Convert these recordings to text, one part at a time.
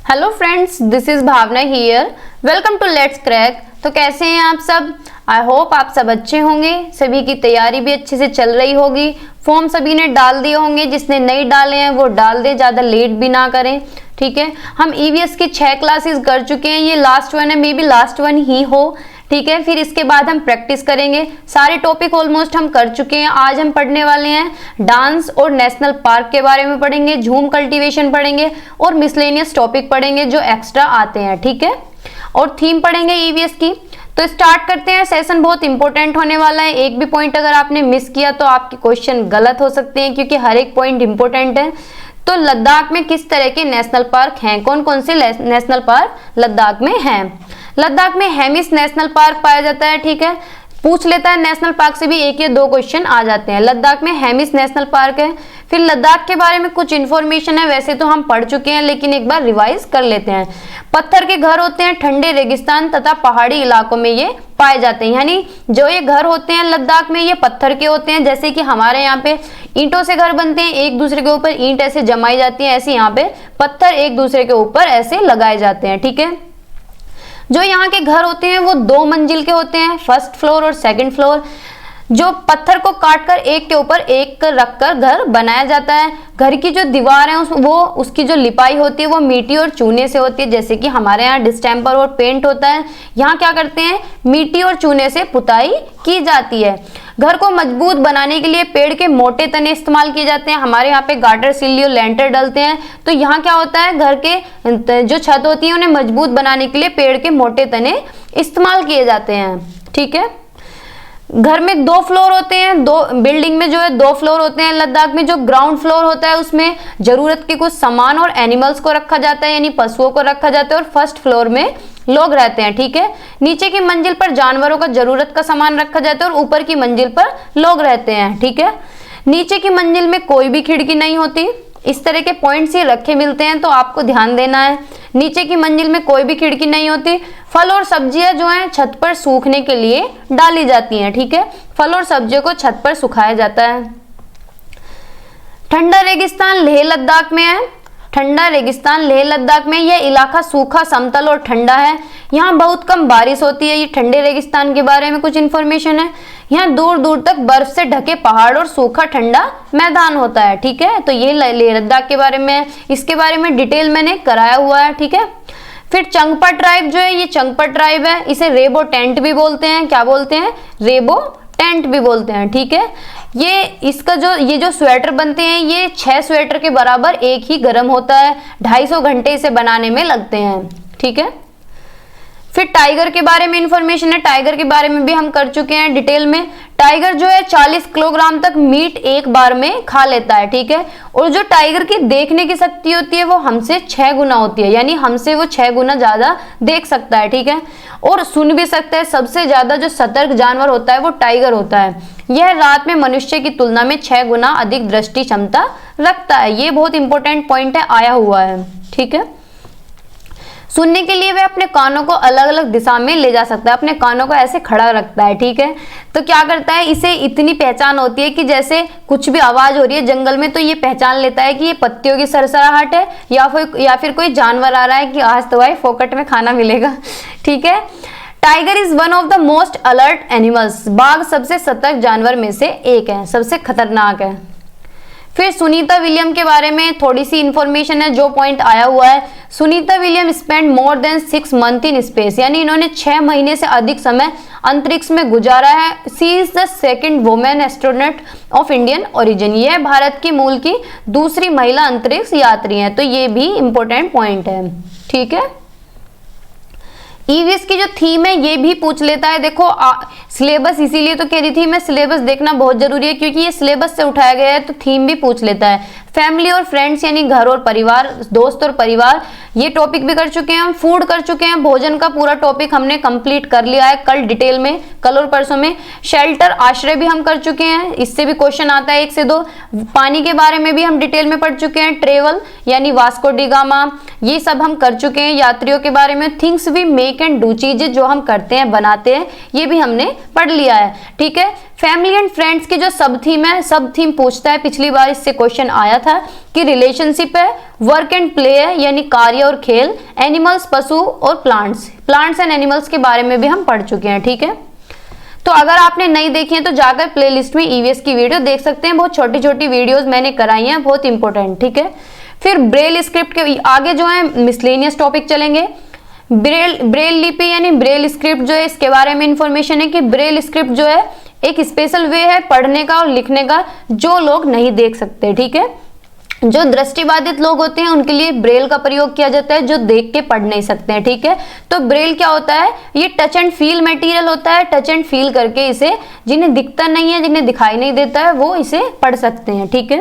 Hello friends, this is Bhavna here. Welcome to Let's Crack. तो कैसे हैं आप सब? आई होप आप सब अच्छे होंगे। सभी की तैयारी भी अच्छे से चल रही होगी। फॉर्म सभी ने डाल दिए होंगे, जिसने नहीं डाले हैं वो डाल दे, ज़्यादा लेट भी ना करें। ठीक है, हम ईवीएस की 6 क्लासेस कर चुके हैं। ये लास्ट वन है, मे बी लास्ट वन ही हो। ठीक है, फिर इसके बाद हम प्रैक्टिस करेंगे। सारे टॉपिक ऑलमोस्ट हम कर चुके हैं। आज हम पढ़ने वाले हैं डांस और नेशनल पार्क के बारे में पढ़ेंगे, झूम कल्टीवेशन पढ़ेंगे और मिसलेनियस टॉपिक पढ़ेंगे जो एक्स्ट्रा आते हैं। ठीक है, और थीम पढ़ेंगे ईवीएस की। तो स्टार्ट करते हैं। सेशन बहुत इंपॉर्टेंट होने वाला है। एक भी पॉइंट अगर आपने मिस किया तो आपके क्वेश्चन गलत हो सकते हैं, क्योंकि हर एक पॉइंट इंपॉर्टेंट है। तो लद्दाख में किस तरह के नेशनल पार्क हैं, कौन कौन से नेशनल पार्क लद्दाख में हैं? लद्दाख में हेमिस नेशनल पार्क पाया जाता है। ठीक है, पूछ लेता है नेशनल पार्क से भी एक या दो क्वेश्चन आ जाते हैं। लद्दाख में हेमिस नेशनल पार्क है। फिर लद्दाख के बारे में कुछ इन्फॉर्मेशन है, वैसे तो हम पढ़ चुके हैं लेकिन एक बार रिवाइज कर लेते हैं। पत्थर के घर होते हैं, ठंडे रेगिस्तान तथा पहाड़ी इलाकों में ये पाए जाते हैं। यानी जो ये घर होते हैं लद्दाख में, ये पत्थर के होते हैं। जैसे कि हमारे यहाँ पे ईंटों से घर बनते हैं, एक दूसरे के ऊपर ईंट ऐसे जमाई जाती है, ऐसे यहाँ पे पत्थर एक दूसरे के ऊपर ऐसे लगाए जाते हैं। ठीक है, जो यहाँ के घर होते हैं वो 2 मंजिल के होते हैं, फर्स्ट फ्लोर और सेकंड फ्लोर। जो पत्थर को काटकर एक के ऊपर एक रखकर घर बनाया जाता है। घर की जो दीवार है उसकी जो लिपाई होती है वो मिट्टी और चूने से होती है। जैसे कि हमारे यहाँ डिस्टेम्पर और पेंट होता है, यहाँ क्या करते हैं, मिट्टी और चूने से पुताई की जाती है। घर को मजबूत बनाने के लिए पेड़ के मोटे तने इस्तेमाल किए जाते हैं। हमारे यहाँ पे गाटर, सिल्ली और लेंटर डलते हैं। तो यहाँ क्या होता है, घर के जो छत होती है उन्हें मजबूत बनाने के लिए पेड़ के मोटे तने इस्तेमाल किए जाते हैं। ठीक है, घर में 2 फ्लोर होते हैं। बिल्डिंग में जो है 2 फ्लोर होते हैं लद्दाख में। जो ग्राउंड फ्लोर होता है उसमें जरूरत के कुछ सामान और एनिमल्स को रखा जाता है, यानी पशुओं को रखा जाता है। और फर्स्ट फ्लोर में लोग रहते हैं। ठीक है, नीचे की मंजिल पर जानवरों का जरूरत का सामान रखा जाता है और ऊपर की मंजिल पर लोग रहते हैं। ठीक है, नीचे की मंजिल में कोई भी खिड़की नहीं होती। इस तरह के पॉइंट्स ही रखे मिलते हैं, तो आपको ध्यान देना है। नीचे की मंजिल में कोई भी खिड़की नहीं होती। फल और सब्जियां जो हैं छत पर सूखने के लिए डाली जाती हैं। ठीक है, फल और सब्जियों को छत पर सुखाया जाता है। ठंडा रेगिस्तान लेह लद्दाख में है। ठंडा रेगिस्तान लेह लद्दाख में यह इलाका सूखा, समतल और ठंडा है। यहाँ बहुत कम बारिश होती है। ये ठंडे रेगिस्तान के बारे में कुछ इन्फॉर्मेशन है। यहाँ दूर दूर तक बर्फ से ढके पहाड़ और सूखा ठंडा मैदान होता है। ठीक है, तो ये लेह लद्दाख के बारे में, इसके बारे में डिटेल मैंने कराया हुआ है। ठीक है, फिर चंगपा ट्राइब जो है, ये चंगपा ट्राइब है। इसे रेबो टेंट भी बोलते हैं। क्या बोलते हैं? रेबो टेंट भी बोलते हैं। ठीक है, ये जो स्वेटर बनते हैं ये 6 स्वेटर के बराबर एक ही गर्म होता है। 250 घंटे इसे बनाने में लगते हैं। ठीक है, फिर टाइगर के बारे में इंफॉर्मेशन है। टाइगर के बारे में भी हम कर चुके हैं डिटेल में। टाइगर जो है 40 किलोग्राम तक मीट एक बार में खा लेता है। ठीक है, और जो टाइगर की देखने की शक्ति होती है वो हमसे 6 गुना होती है, यानी हमसे वो 6 गुना ज्यादा देख सकता है। ठीक है, और सुन भी सकता है। सबसे ज्यादा जो सतर्क जानवर होता है वो टाइगर होता है। यह रात में मनुष्य की तुलना में 6 गुना अधिक दृष्टि क्षमता रखता है। ये बहुत इंपॉर्टेंट पॉइंट है, आया हुआ है। ठीक है, सुनने के लिए वह अपने कानों को अलग अलग दिशा में ले जा सकता है, अपने कानों को ऐसे खड़ा रखता है। ठीक है, तो क्या करता है, इसे इतनी पहचान होती है कि जैसे कुछ भी आवाज हो रही है जंगल में तो ये पहचान लेता है कि ये पत्तियों की सरसराहट है या फिर कोई जानवर आ रहा है कि आज तो भाई फोकट में खाना मिलेगा। ठीक है, tiger is one of the most alert animals. बाघ सबसे सतर्क जानवर में से एक है, सबसे खतरनाक है। फिर सुनीता विलियम के बारे में थोड़ी सी इंफॉर्मेशन है, जो पॉइंट आया हुआ है। Sunita William spend more than 6 month in space, यानी इन्होंने 6 महीने से अधिक समय अंतरिक्ष में गुजारा है। She is the second women astronaut of Indian origin. यह भारत की मूल की दूसरी महिला अंतरिक्ष यात्री है। तो ये भी इंपॉर्टेंट पॉइंट है। ठीक है, ईवीएस की जो थीम है ये भी पूछ लेता है। देखो सिलेबस इसीलिए तो कह रही थी मैं, सिलेबस देखना बहुत जरूरी है क्योंकि ये सिलेबस से उठाया गया है, तो थीम भी पूछ लेता है। फैमिली और फ्रेंड्स यानी घर और परिवार, दोस्त और परिवार, ये टॉपिक भी कर चुके हैं हम। फूड कर चुके हैं, भोजन का पूरा टॉपिक हमने कंप्लीट कर लिया है कल डिटेल में, कल और परसों में। शेल्टर, आश्रय भी हम कर चुके हैं, इससे भी क्वेश्चन आता है 1 से 2। पानी के बारे में भी हम डिटेल में पढ़ चुके हैं। ट्रेवल यानी वास्को डी गामा, ये सब हम कर चुके हैं। यात्रियों के बारे में, things we make and do, चीजें जो हम करते हैं बनाते हैं, ये भी हमने पढ़ लिया है। ठीक है, फैमिली एंड फ्रेंड्स की जो सब थीम है, सब थीम पूछता है, पिछली बार इससे क्वेश्चन आया था कि रिलेशनशिप है, वर्क एंड प्ले है यानी कार्य और खेल, एनिमल्स पशु और प्लांट्स एंड एनिमल्स के बारे में भी हम पढ़ चुके हैं। ठीक है, तो अगर आपने नहीं देखी है तो जाकर प्लेलिस्ट में ईवीएस की वीडियो देख सकते हैं, बहुत छोटी छोटी वीडियोस मैंने कराई हैं, बहुत इंपॉर्टेंट। ठीक है, फिर ब्रेल स्क्रिप्ट के आगे जो है मिसलेनियस टॉपिक चलेंगे। ब्रेल लिपि यानी ब्रेल स्क्रिप्ट जो है, इसके बारे में इंफॉर्मेशन है कि ब्रेल स्क्रिप्ट जो है एक स्पेशल वे है पढ़ने का और लिखने का जो लोग नहीं देख सकते। ठीक है, जो दृष्टिबाधित लोग होते हैं उनके लिए ब्रेल का प्रयोग किया जाता है, जो देख के पढ़ नहीं सकते हैं। ठीक है, तो ब्रेल क्या होता है, ये टच एंड फील मटेरियल होता है, टच एंड फील करके इसे, जिन्हें दिखता नहीं है, जिन्हें दिखाई नहीं देता है, वो इसे पढ़ सकते हैं। ठीक है,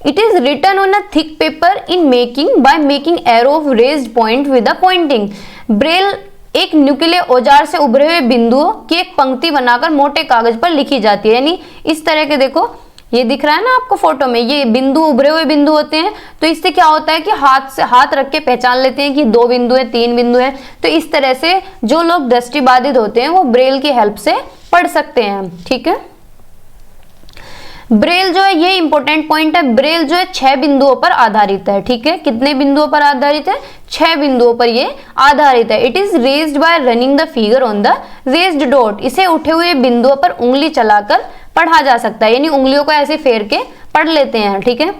it is written on a thick paper in making by making arrow of raised point with a pointing. Braille एक नुकीले औजार से उभरे हुए बिंदुओं की एक पंक्ति बनाकर मोटे कागज पर लिखी जाती है। यानी इस तरह के, देखो ये दिख रहा है ना आपको फोटो में, ये बिंदु उभरे हुए बिंदु होते हैं, तो इससे क्या होता है कि हाथ से हाथ रख के पहचान लेते हैं कि 2 बिंदु है, 3 बिंदु है। तो इस तरह से जो लोग दृष्टिबाधित होते हैं वो ब्रेल की हेल्प से पढ़ सकते हैं। ठीक है, ब्रेल जो है, ये इंपॉर्टेंट पॉइंट है, ब्रेल जो है 6 बिंदुओं पर आधारित है। ठीक है, कितने बिंदुओं पर आधारित है, 6 बिंदुओं पर ये आधारित है। It is raised bye running the figure on the raised dot. इसे उठे हुए बिंदुओं पर उंगली चलाकर पढ़ा जा सकता है, यानी उंगलियों को ऐसे फेर के पढ़ लेते हैं। ठीक है,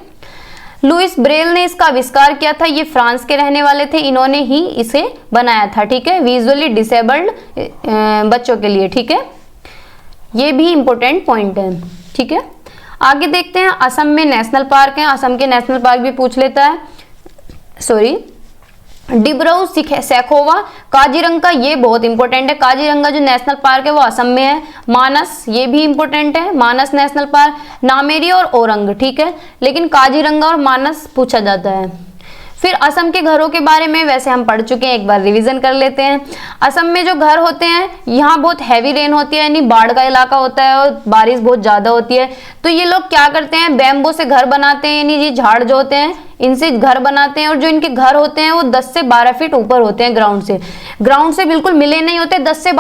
लुइस ब्रेल ने इसका आविष्कार किया था, ये फ्रांस के रहने वाले थे, इन्होंने ही इसे बनाया था। ठीक है, विजुअली डिसेबल्ड बच्चों के लिए। ठीक है, ये भी इंपॉर्टेंट पॉइंट है। ठीक है, आगे देखते हैं, असम में नेशनल पार्क है, असम के नेशनल पार्क भी पूछ लेता है, सॉरी डिब्रू सैखोवा, काजीरंगा, ये बहुत इंपॉर्टेंट है, काजीरंगा जो नेशनल पार्क है वो असम में है। मानस, ये भी इंपॉर्टेंट है, मानस नेशनल पार्क, नामेरी और औरंग। ठीक है, लेकिन काजीरंगा और मानस पूछा जाता है। फिर असम के घरों के बारे में वैसे हम पढ़ चुके हैं, एक बार रिवीजन कर लेते हैं। असम में जो घर होते हैं, यहाँ बहुत हैवी रेन होती है, यानी बाढ़ का इलाका होता है और बारिश बहुत ज्यादा होती है। तो ये लोग क्या करते हैं, बैम्बू से घर बनाते हैं, यानी ये झाड़ जो होते हैं इनसे घर बनाते हैं। और जो इनके घर होते हैं वो 10 से 12 फीट ऊपर होते हैं ग्राउंड से बिल्कुल मिले नहीं होते, 10 से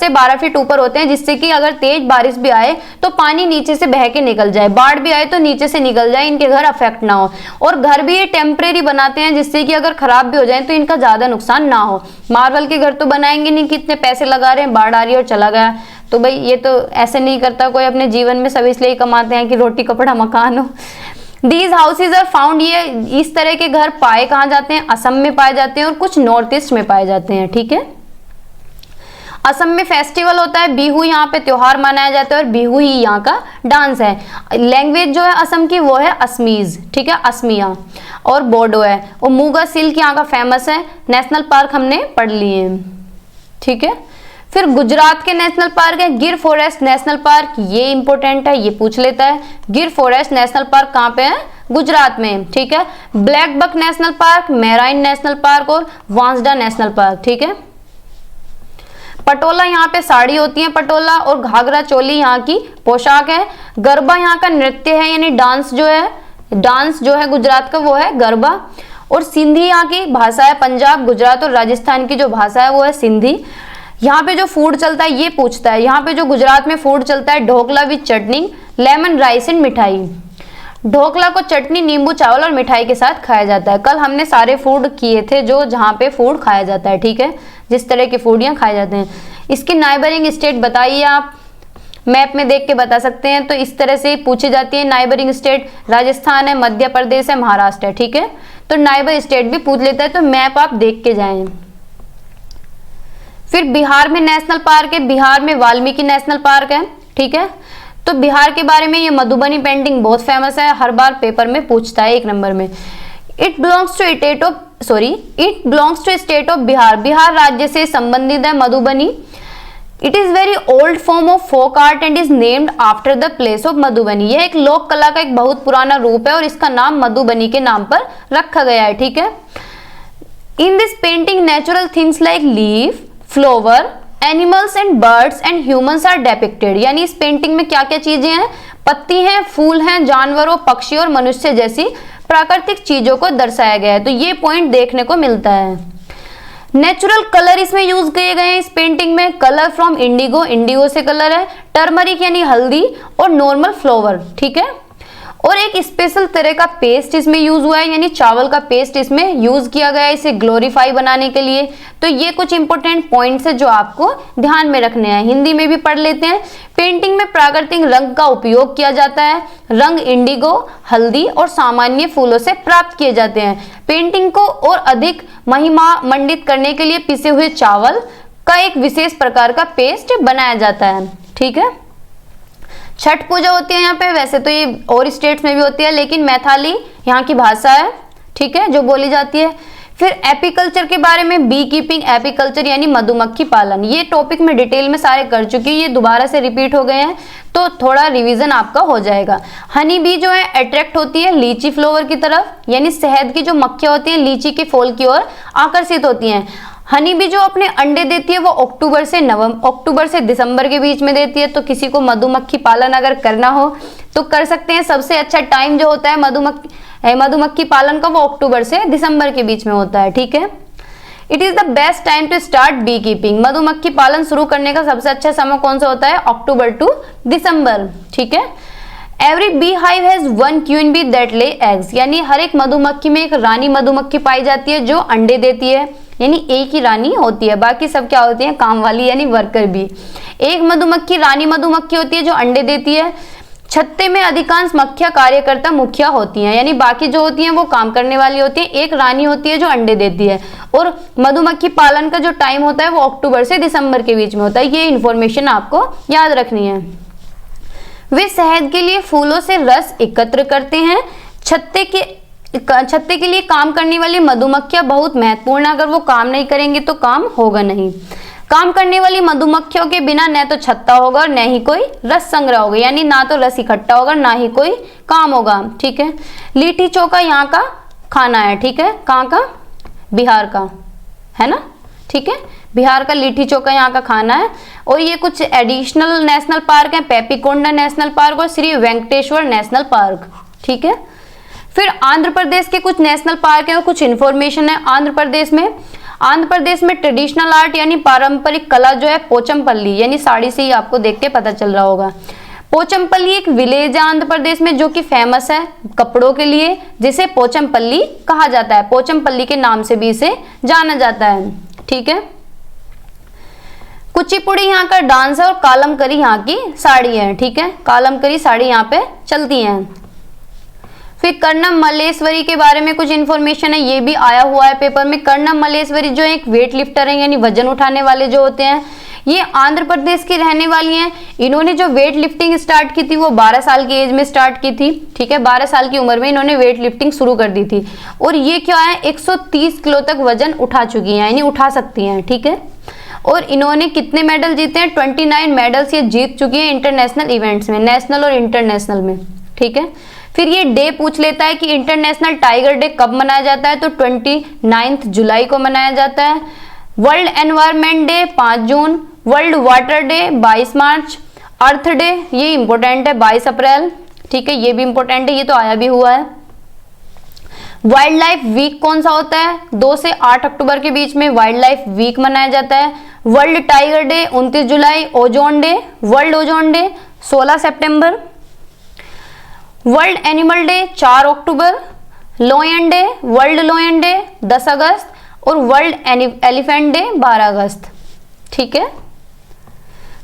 12 फीट ऊपर होते हैं, जिससे कि अगर तेज बारिश भी आए तो पानी नीचे से बह के निकल जाए, बाढ़ भी आए तो नीचे से निकल जाए, इनके घर अफेक्ट ना हो। और घर भी ये टेम्परेरी बनाते हैं, जिससे कि अगर खराब भी हो जाए तो इनका ज्यादा नुकसान ना हो। मार्बल के घर तो बनाएंगे नहीं, कितने पैसे लगा रहे हैं, बाढ़ आ रही है और चला गया, तो भाई ये तो ऐसे नहीं करता कोई अपने जीवन में, सब इसलिए कमाते हैं कि रोटी कपड़ा मकान हो। These houses are found, ये इस तरह के घर पाए कहाँ जाते हैं, असम में पाए जाते हैं और कुछ नॉर्थ ईस्ट में पाए जाते हैं। ठीक है, असम में फेस्टिवल होता है बिहू, यहाँ पे त्योहार मनाया जाता है और बिहू ही यहाँ का डांस है। लैंग्वेज जो है असम की वो है असमीज। ठीक है, असमिया और बोडो है, और मूगा सिल्क यहाँ का फेमस है। नेशनल पार्क हमने पढ़ लिए। ठीक है, फिर गुजरात के नेशनल पार्क है गिर फॉरेस्ट नेशनल पार्क, ये इंपॉर्टेंट है, ये पूछ लेता है। गिर फॉरेस्ट नेशनल पार्क कहाँ पे है, गुजरात में। ठीक है, Blackbuck National Park, Marine National Park और वांसडा नेशनल पार्क। ठीक है, पटोला, यहाँ पे साड़ी होती है पटोला, और घाघरा चोली यहाँ की पोशाक है। गरबा यहाँ का नृत्य है, यानी डांस जो है गुजरात का वो है गरबा। और सिंधी यहाँ की भाषा है, पंजाब गुजरात और राजस्थान की जो भाषा है वो है सिंधी। यहाँ पे जो फूड चलता है ये पूछता है, यहाँ पे जो गुजरात में फूड चलता है dhokla with chutney, lemon rice and मिठाई। ढोकला को चटनी, नींबू, चावल और मिठाई के साथ खाया जाता है। कल हमने सारे फूड किए थे जो जहाँ पे फूड खाया जाता है। ठीक है, जिस तरह के फूड यहाँ खाए जाते हैं। इसकी नाइबरिंग स्टेट बताइए, आप मैप में देख के बता सकते हैं। तो इस तरह से पूछी जाती है। नाइबरिंग स्टेट राजस्थान है, मध्य प्रदेश है, महाराष्ट्र है। ठीक है, तो नाइबर स्टेट भी पूछ लेता है, तो मैप आप देख के जाएं। फिर बिहार में नेशनल पार्क है, बिहार में वाल्मीकि नेशनल पार्क है। ठीक है, तो बिहार के बारे में ये मधुबनी पेंटिंग बहुत फेमस है, हर बार पेपर में पूछता है 1 नंबर में। It belongs to state of Bihar, Bihar राज्य से संबंधित है Madhubani. It is very old form of folk art and is named after the place of Madhubani. यह एक लोक कला का एक बहुत पुराना रूप है और इसका नाम मधुबनी के नाम पर रखा गया है। ठीक है, in this painting natural things like leaf, flower, animals and birds and humans are depicted. यानी इस पेंटिंग में क्या क्या चीजें हैं, पत्ती हैं, फूल हैं, जानवरों, पक्षी और मनुष्य जैसी प्राकृतिक चीजों को दर्शाया गया है। तो ये पॉइंट देखने को मिलता है। नेचुरल कलर इसमें यूज किए गए हैं इस पेंटिंग में। कलर फ्रॉम इंडिगो, इंडिगो से कलर है। टर्मरिक यानी हल्दी, और नॉर्मल फ्लावर, ठीक है। और एक स्पेशल तरह का पेस्ट इसमें यूज हुआ है, यानी चावल का पेस्ट इसमें यूज किया गया है इसे ग्लोरीफाई बनाने के लिए। तो ये कुछ इंपॉर्टेंट पॉइंट्स है जो आपको ध्यान में रखने हैं। हिंदी में भी पढ़ लेते हैं। पेंटिंग में प्राकृतिक रंग का उपयोग किया जाता है। रंग इंडिगो, हल्दी और सामान्य फूलों से प्राप्त किए जाते हैं। पेंटिंग को और अधिक महिमा मंडित करने के लिए पिसे हुए चावल का एक विशेष प्रकार का पेस्ट बनाया जाता है, ठीक है। छठ पूजा होती है यहाँ पे, वैसे तो ये और स्टेट्स में भी होती है, लेकिन मैथाली यहाँ की भाषा है, ठीक है, जो बोली जाती है। फिर एपीकल्चर के बारे में, बी कीपिंग, एपीकल्चर यानी मधुमक्खी पालन। ये टॉपिक में डिटेल में सारे कर चुकी हूँ, ये दोबारा से रिपीट हो गए हैं तो थोड़ा रिवीजन आपका हो जाएगा। हनी बी जो है अट्रैक्ट होती है लीची फ्लावर की तरफ, यानी शहद की जो मक्खियाँ होती हैं लीची के फूल की ओर आकर्षित होती हैं। हनी बी जो अपने अंडे देती है वो अक्टूबर से दिसंबर के बीच में देती है। तो किसी को मधुमक्खी पालन अगर करना हो तो कर सकते हैं। सबसे अच्छा टाइम जो होता है मधुमक्खी पालन का वो अक्टूबर से दिसंबर के बीच में होता है, ठीक है। It is the best time to start beekeeping. मधुमक्खी पालन शुरू करने का सबसे अच्छा समय कौन सा होता है? अक्टूबर टू दिसंबर, ठीक है। Every beehive has one queen bee that lay eggs, यानी हर एक मधुमक्खी में एक रानी मधुमक्खी पाई जाती है जो अंडे देती है, यानी एक ही रानी होती है, बाकी सब क्या होती है? काम वाली यानी वर्कर बी। एक मधुमक्खी रानी मधुमक्खी होती है जो अंडे देती है। छत्ते में अधिकांश मक्खियां कार्यकर्ता मुखिया होती हैं, यानी बाकी जो होती हैं वो काम करने वाली होती हैं। एक रानी होती है जो अंडे देती है। और मधुमक्खी पालन का जो टाइम होता है वो अक्टूबर से दिसंबर के बीच में होता है। ये इंफॉर्मेशन आपको याद रखनी है। वे शहद के लिए फूलों से रस एकत्र करते हैं। छत्ते के लिए काम करने वाली मधुमक्खियां बहुत महत्वपूर्ण है। अगर वो काम नहीं करेंगे तो काम होगा नहीं। काम करने वाली मधुमक्खियों के बिना न तो छत्ता होगा और न ही कोई रस संग्रह होगा, यानी ना तो रस इकट्ठा होगा ना ही कोई काम होगा, ठीक है। लिट्टी चोखा यहाँ का खाना है, ठीक है। कहाँ का? बिहार का, है ना, ठीक है। बिहार का लिट्टी चोखा यहाँ का खाना है। और ये कुछ एडिशनल नेशनल पार्क हैं, पेपिकोंडा नेशनल पार्क और श्री वेंकटेश्वर नेशनल पार्क, ठीक है। फिर आंध्र प्रदेश के कुछ नेशनल पार्क हैं और कुछ इंफॉर्मेशन है आंध्र प्रदेश में ट्रेडिशनल आर्ट यानी पारंपरिक कला जो है पोचमपल्ली, यानी साड़ी से ही आपको देख के पता चल रहा होगा। पोचमपल्ली एक विलेज है आंध्र प्रदेश में जो कि फेमस है कपड़ों के लिए, जिसे पोचमपल्ली कहा जाता है। पोचमपल्ली के नाम से भी इसे जाना जाता है, ठीक है। कुचिपुड़ी यहाँ का डांस है और कालमकरी यहाँ की साड़ी है, ठीक है। कालमकरी साड़ी यहाँ पे चलती हैं। फिर कर्णम मल्लेश्वरी के बारे में कुछ इन्फॉर्मेशन है, ये भी आया हुआ है पेपर में। कर्णम मल्लेश्वरी जो एक वेट लिफ्टर है, यानी वजन उठाने वाले जो होते हैं, ये आंध्र प्रदेश की रहने वाली हैं। इन्होंने जो वेट लिफ्टिंग स्टार्ट की थी वो 12 साल की एज में स्टार्ट की थी, ठीक है। 12 साल की उम्र में इन्होंने वेट लिफ्टिंग शुरू कर दी थी। और ये क्या है? 130 किलो तक वजन उठा चुकी हैं, यानी उठा सकती हैं, ठीक है। और इन्होंने कितने मेडल जीते हैं? 29 मेडल्स ये जीत चुकी हैं इंटरनेशनल इवेंट्स में, नेशनल और इंटरनेशनल में, ठीक है। फिर ये डे पूछ लेता है कि इंटरनेशनल टाइगर डे कब मनाया जाता है, तो 29 जुलाई को मनाया जाता है। वर्ल्ड एनवायरनमेंट डे 5 जून, वर्ल्ड वाटर डे 22 मार्च, अर्थ डे ये इंपॉर्टेंट है 22 अप्रैल, ठीक है, ये भी इंपॉर्टेंट है, ये तो आया भी हुआ है। वाइल्ड लाइफ वीक कौन सा होता है? 2 से 8 अक्टूबर के बीच में वाइल्ड लाइफ वीक मनाया जाता है। वर्ल्ड टाइगर डे 29 जुलाई, ozone day, world ozone day 16 सितंबर, वर्ल्ड एनिमल डे 4 अक्टूबर, lion day, world lion day 10 अगस्त और वर्ल्ड एलिफेंट डे 12 अगस्त, ठीक है।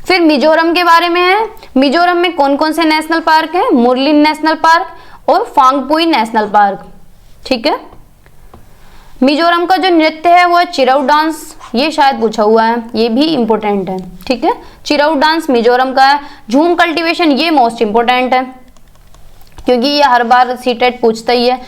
फिर मिजोरम के बारे में है। मिजोरम में कौन कौन से नेशनल पार्क हैं? मुरलिन नेशनल पार्क और फांगपुई नेशनल पार्क, ठीक है। मिजोरम का जो नृत्य है वो है चिराउ डांस, ये शायद पूछा हुआ है, ये भी इंपॉर्टेंट है, ठीक है। चिराउ डांस मिजोरम का है। झूम कल्टीवेशन ये मोस्ट इंपॉर्टेंट है क्योंकि ये हर बार सीटेट पूछता ही है।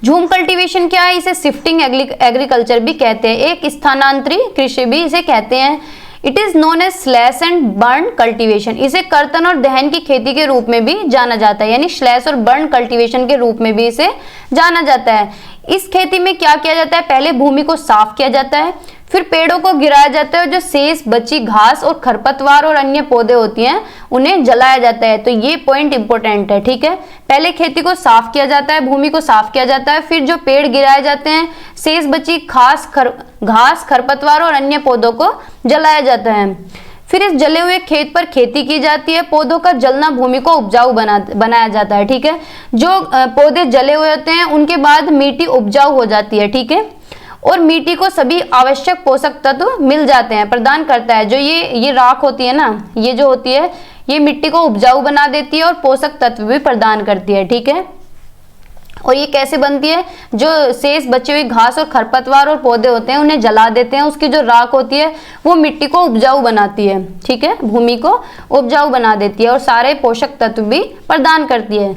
झूम कल्टीवेशन क्या है? इसे शिफ्टिंग एग्रीकल्चर भी कहते हैं, एक स्थानांतरी कृषि भी इसे कहते हैं। It is known as slash and burn cultivation, इसे कर्तन और दहन की खेती के रूप में भी जाना जाता है, यानी स्लैश और बर्न कल्टीवेशन के रूप में भी इसे जाना जाता है। इस खेती में क्या किया जाता है? पहले भूमि को साफ किया जाता है, फिर पेड़ों को गिराया जाता है, जो शेष बची घास और खरपतवार और अन्य पौधे होती हैं उन्हें जलाया जाता है। तो ये पॉइंट इंपॉर्टेंट है, ठीक है। पहले खेती को साफ किया जाता है, भूमि को साफ किया जाता है, फिर जो पेड़ गिराए जाते हैं, शेष बची घास खरपतवार और अन्य पौधों को जलाया जाता है। फिर इस जले हुए खेत पर खेती की जाती है। पौधों का जलना भूमि को उपजाऊ बनाया जाता है, ठीक है। जो पौधे जले हुए होते हैं उनके बाद मिट्टी उपजाऊ हो जाती है, ठीक है, और मिट्टी को सभी आवश्यक पोषक तत्व मिल जाते हैं, प्रदान करता है। जो ये राख होती है ना, ये जो होती है ये मिट्टी को उपजाऊ बना देती है और पोषक तत्व भी प्रदान करती है, ठीक है। और ये कैसे बनती है, जो शेष बची हुई घास और खरपतवार और पौधे होते हैं उन्हें जला देते हैं, उसकी जो राख होती है वो मिट्टी को उपजाऊ बनाती है, ठीक है, भूमि को उपजाऊ बना देती है और सारे पोषक तत्व भी प्रदान करती है।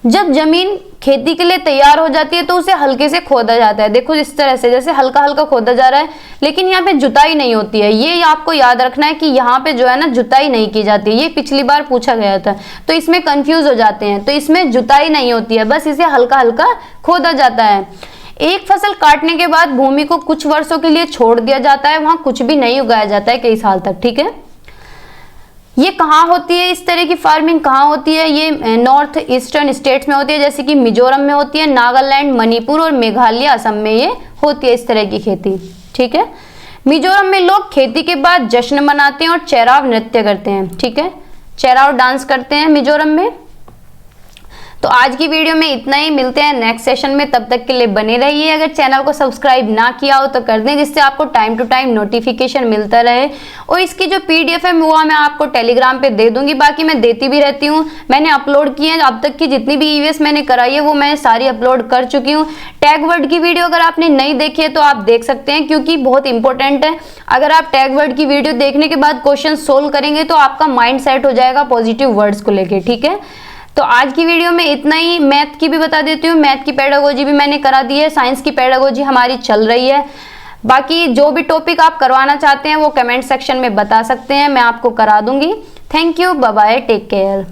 जब जमीन खेती के लिए तैयार हो जाती है तो उसे हल्के से खोदा जाता है। देखो इस तरह से जैसे हल्का हल्का खोदा जा रहा है, लेकिन यहाँ पे जुताई नहीं होती है। ये आपको याद रखना है कि यहाँ पे जो है ना जुताई नहीं की जाती है। ये पिछली बार पूछा गया था, तो इसमें कंफ्यूज हो जाते हैं। तो इसमें जुताई नहीं होती है, बस इसे हल्का हल्का खोदा जाता है। एक फसल काटने के बाद भूमि को कुछ वर्षों के लिए छोड़ दिया जाता है, वहां कुछ भी नहीं उगाया जाता है कई साल तक, ठीक है। ये कहाँ होती है, इस तरह की फार्मिंग कहाँ होती है, ये नॉर्थ ईस्टर्न स्टेट्स में होती है, जैसे कि मिजोरम में होती है, नागालैंड, मणिपुर और मेघालय, असम में ये होती है इस तरह की खेती, ठीक है। मिजोरम में लोग खेती के बाद जश्न मनाते हैं और चेराव नृत्य करते हैं, ठीक है, चेराव डांस करते हैं मिजोरम में। तो आज की वीडियो में इतना ही, मिलते हैं नेक्स्ट सेशन में, तब तक के लिए बने रहिए। अगर चैनल को सब्सक्राइब ना किया हो तो कर दें, जिससे आपको टाइम टू टाइम नोटिफिकेशन मिलता रहे। और इसकी जो पीडीएफ है वो मैं आपको टेलीग्राम पे दे दूंगी, बाकी मैं देती भी रहती हूँ। मैंने अपलोड की है अब तक की जितनी भी ईवीएस मैंने कराई है वो मैं सारी अपलोड कर चुकी हूँ। टैग वर्ड की वीडियो अगर आपने नहीं देखी है तो आप देख सकते हैं, क्योंकि बहुत इंपॉर्टेंट है। अगर आप टैग वर्ड की वीडियो देखने के बाद क्वेश्चन सोल्व करेंगे तो आपका माइंड सेट हो जाएगा पॉजिटिव वर्ड्स को लेके, ठीक है। तो आज की वीडियो में इतना ही। मैथ की भी बता देती हूँ, मैथ की पेडागोजी भी मैंने करा दी है, साइंस की पेडागोजी हमारी चल रही है। बाकी जो भी टॉपिक आप करवाना चाहते हैं वो कमेंट सेक्शन में बता सकते हैं, मैं आपको करा दूंगी। Thank you, bye bye, take care.